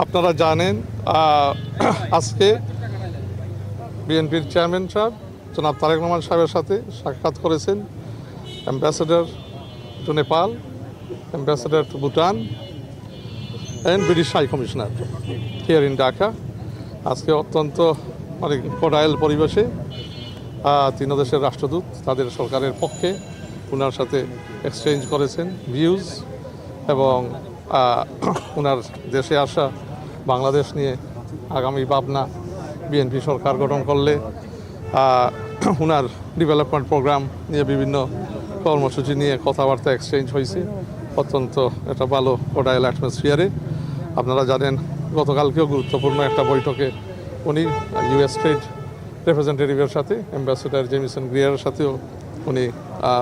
আপনারা জানেন আজকে বিএনপির চেয়ারম্যান সাহেব জনাব তারেক রহমান সাহেবের সাথে সাক্ষাৎ করেছেন ambassador to Nepal, ambassador to Bhutan and British high commissioner here in Dhaka. আজকে অত্যন্ত অনেক কর্ডিয়াল পরিবেশে তিন দেশের রাষ্ট্রদূত তাদের সরকারের পক্ষে ওনার সাথে এক্সচেঞ্জ করেছেন ভিউজ এবং ওনার দেশে আসা বাংলাদেশ নিয়ে আগামী ভাবনা, বিএনপি সরকার গঠন করলে ওনার ডেভেলপমেন্ট প্রোগ্রাম নিয়ে বিভিন্ন কর্মসূচি নিয়ে কথাবার্তা এক্সচেঞ্জ হয়েছে অত্যন্ত একটা ভালো কর্ডিয়াল অ্যাটমসফিয়ারে। আপনারা জানেন গতকালকেও গুরুত্বপূর্ণ একটা বৈঠকে উনি ইউএস ট্রেড রিপ্রেজেন্টেটিভের সাথে অ্যাম্বাসেডর জেমিসন গ্রিয়ারের সাথেও উনি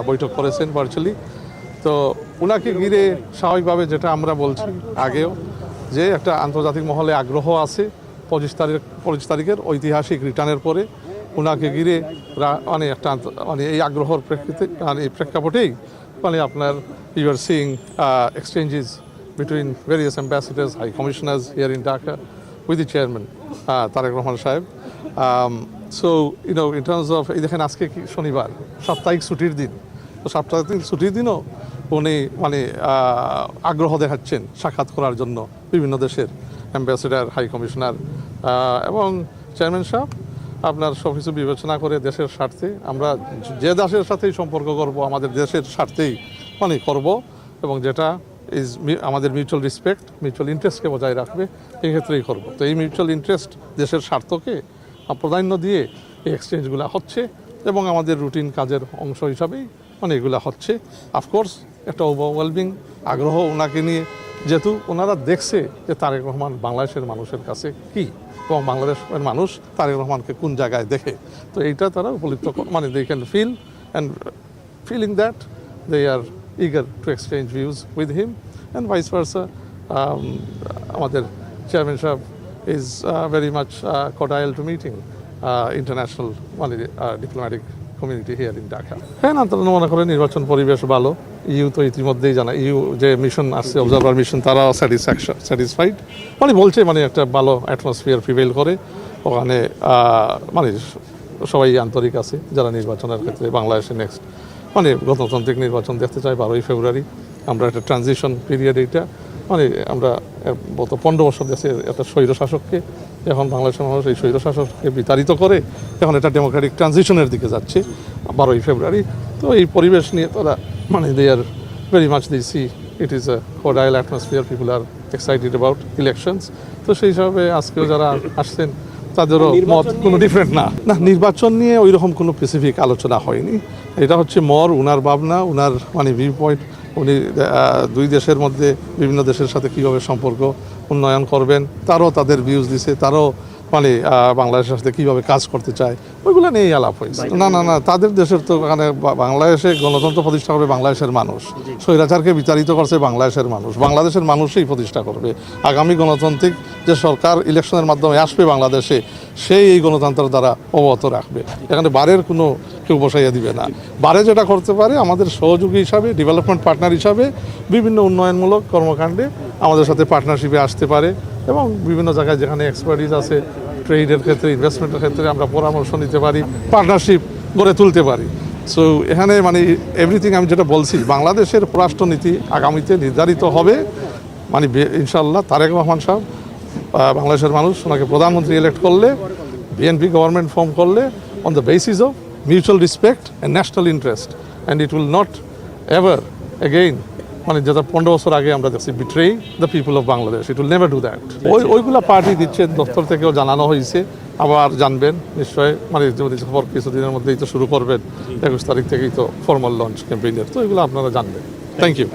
বৈঠক করেছেন ভার্চুয়ালি। তো ওনাকে ঘিরে স্বাভাবিকভাবে যেটা আমরা বলছি আগেও যে একটা আন্তর্জাতিক মহলে আগ্রহ আছে 25 তারিখের ঐতিহাসিক রিটার্নের পরে ওনাকে ঘিরে মানে একটা মানে এই আগ্রহের প্রেক্ষাপটেই মানে আপনার you are seeing exchanges between various ambassadors, high commissioners here in Dhaka with the chairman, Tareq Rahman Sahib. So, you know, in terms of, দেখেন আজকে কি শনিবার, সাপ্তাহিক ছুটির দিন, তো সাপ্তাহিক ছুটির দিনও উনি মানে আগ্রহ দেখাচ্ছেন সাক্ষাৎ করার জন্য বিভিন্ন দেশের অ্যাম্বাসেডার, হাই কমিশনার এবং চেয়ারম্যান সাহেব আপনার সব কিছু বিবেচনা করে দেশের স্বার্থে আমরা যে দেশের সাথেই সম্পর্ক করব আমাদের দেশের স্বার্থেই মানে করব এবং যেটা আমাদের মিউচুয়াল রেসপেক্ট, মিউচুয়াল ইন্টারেস্টকে বজায় রাখবে এই ক্ষেত্রেই করবো। তো এই মিউচুয়াল ইন্টারেস্ট দেশের স্বার্থকে প্রাধান্য দিয়ে এই এক্সচেঞ্জগুলো হচ্ছে এবং আমাদের রুটিন কাজের অংশ হিসাবেই মানে এগুলো হচ্ছে। অফকোর্স একটা ওভারওয়েলমিং আগ্রহ ওনাকে নিয়ে, যেহেতু ওনারা দেখছে যে তারেক রহমান বাংলাদেশের মানুষের কাছে কী এবং বাংলাদেশের মানুষ তারেক রহমানকে কোন জায়গায় দেখে, তো এইটা তারা উপলব্ধ মানে they can feel and feeling that they are eager to exchange views with him and vice versa. আমাদের চেয়ারম্যান সাহেব is very much cordial to meeting international মানে diplomatic community here in Dhaka. হ্যাঁ, আপনারা মনে করেন নির্বাচন পরিবেশ ভালো, ইউ তো ইতিমধ্যেই জানা, ইউ যে মিশন আসছে অবজারভার মিশন তারাও স্যাটিসফাইড মানে বলছে মানে একটা ভালো অ্যাটমসফিয়ার প্রিভেল করে ওখানে মানে সবাই আন্তরিক আছে যারা নির্বাচনের ক্ষেত্রে বাংলাদেশে নেক্সট মানে গণতান্ত্রিক নির্বাচন দেখতে চাই 12ই ফেব্রুয়ারি। আমরা একটা ট্রানজিশন পিরিয়ড, এইটা মানে আমরা গত 15 বছর দেশের একটা স্বৈরশাসককে এখন বাংলাদেশের মানুষ এই স্বৈরশাসককে বিতাড়িত করে এখন এটা ডেমোক্রেটিক ট্রানজিশনের দিকে যাচ্ছে 12ই ফেব্রুয়ারি। তো এই পরিবেশ নিয়ে তারা মানে they are very much they see it is a cordial atmosphere, people are excited about elections. তো সেই হিসাবে আজকেও যারা আসছেন তাদেরও মত কোনো ডিফারেন্ট না। নির্বাচন নিয়ে ওই রকম কোনো স্পেসিফিক আলোচনা হয়নি। এটা হচ্ছে ওনার ভাবনা, ওনার মানে ভিউ পয়েন্ট। উনি দুই দেশের মধ্যে বিভিন্ন দেশের সাথে কীভাবে সম্পর্ক উন্নয়ন করবেন তারও তাদের ভিউজ দিছে, তারও মানে বাংলাদেশের সাথে কীভাবে কাজ করতে চায় ওইগুলো নিয়েই আলাপ হয়েছে। না তাদের দেশের তো মানে বাংলাদেশে গণতন্ত্র প্রতিষ্ঠা করবে বাংলাদেশের মানুষ, স্বৈরাচারকে বিতাড়িত করছে বাংলাদেশের মানুষ, বাংলাদেশের মানুষই প্রতিষ্ঠা করবে। আগামী গণতান্ত্রিক যে সরকার ইলেকশনের মাধ্যমে আসবে বাংলাদেশে সেই এই গণতন্ত্রের দ্বারা অবগত রাখবে। এখানে বারের কোনো কেউ বসাইয়া দিবে না। বারে যেটা করতে পারে আমাদের সহযোগী হিসাবে, ডেভেলপমেন্ট পার্টনার হিসাবে বিভিন্ন উন্নয়নমূলক কর্মকাণ্ডে আমাদের সাথে পার্টনারশিপে আসতে পারে এবং বিভিন্ন জায়গায় যেখানে এক্সপার্টিস আছে ট্রেডের ক্ষেত্রে, ইনভেস্টমেন্টের ক্ষেত্রে আমরা পরামর্শ নিতে পারি, পার্টনারশিপ গড়ে তুলতে পারি। সো এখানে মানে এভরিথিং আমি যেটা বলছি বাংলাদেশের পররাষ্ট্রনীতি আগামীতে নির্ধারিত হবে মানে ইনশাআল্লাহ তারেক রহমান সাহেব বাংলাদেশের মানুষ ওনাকে প্রধানমন্ত্রী ইলেক্ট করলে, বিএনপি গভর্নমেন্ট ফর্ম করলে on the basis of mutual respect and national interest and it will not ever again মানে যেটা 15 বছর আগে আমরা দেখছি betray the people of Bangladesh, it will never do that. ওইগুলো পার্টি দিচ্ছে, দপ্তর থেকেও জানানো হয়েছে, আবার জানবেন নিশ্চয় মানে খবর কিছুদিনের মধ্যেই তো শুরু করবেন, 21 তারিখ থেকেই তো ফর্মাল লঞ্চ ক্যাম্পেইনের, তো এগুলো আপনারা জানবেন। Thank you.